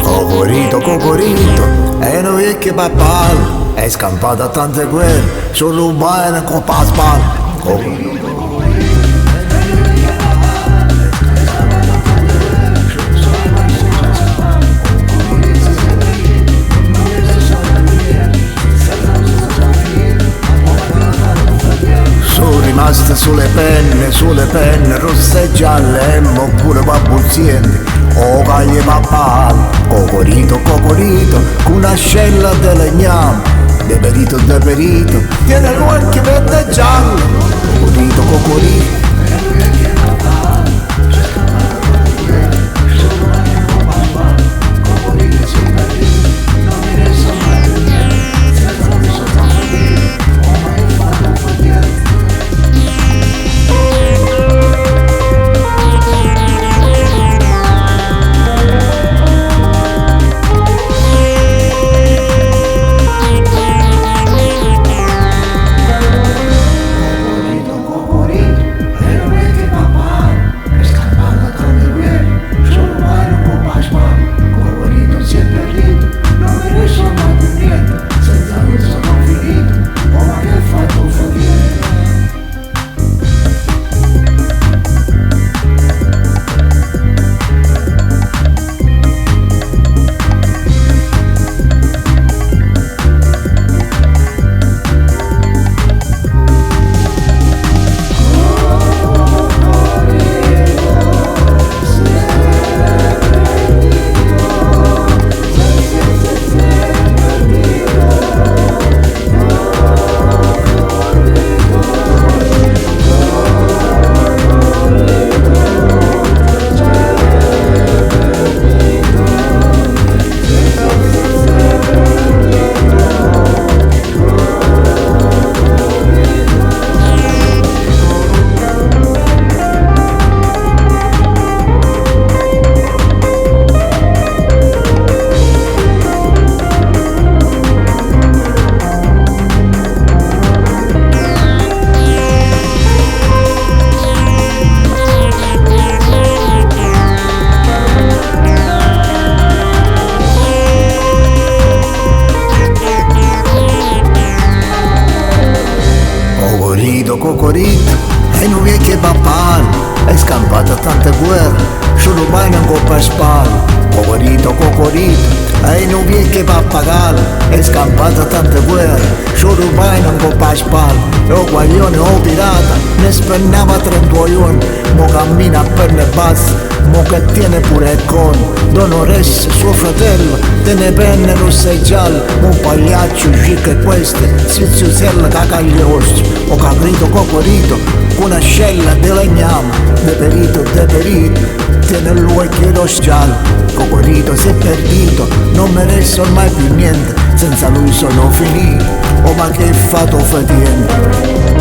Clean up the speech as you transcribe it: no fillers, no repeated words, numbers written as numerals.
Cocorito, cocorito, e non è che papà è scampata a tante guerre, solo un bene con paspal. Sono rimaste sulle penne rosse e gialle, oppure babbuzienti, o caglie papal. Cocorito, cocorito, con un'ascella di legname, deperito, tiene l'occhio verde e giallo. Cocorito, cocorito. Cocorito, e non è che papà è scampata a tante guerre, solo mai non coppa spalla. Cocorito, cocorito, e non è che pappagallo è scampata a tante guerre, solo mai non coppa spalla. O guaglione o pirata, ne spennava 32 anni, mo cammina a penne basse, mo che tiene pure il cono. Don Oreste, suo fratello, tiene penne rosse e gialle, un pagliaccio, gic queste, sfiziusella cacaglioso. O caprito, cocorito, con un'ascella di legname, deperito, tiene l'occhio rosso giallo. Cocorito, si è perdito, non me ne so mai più niente, senza lui sono finito, oh ma che fatto fatiente.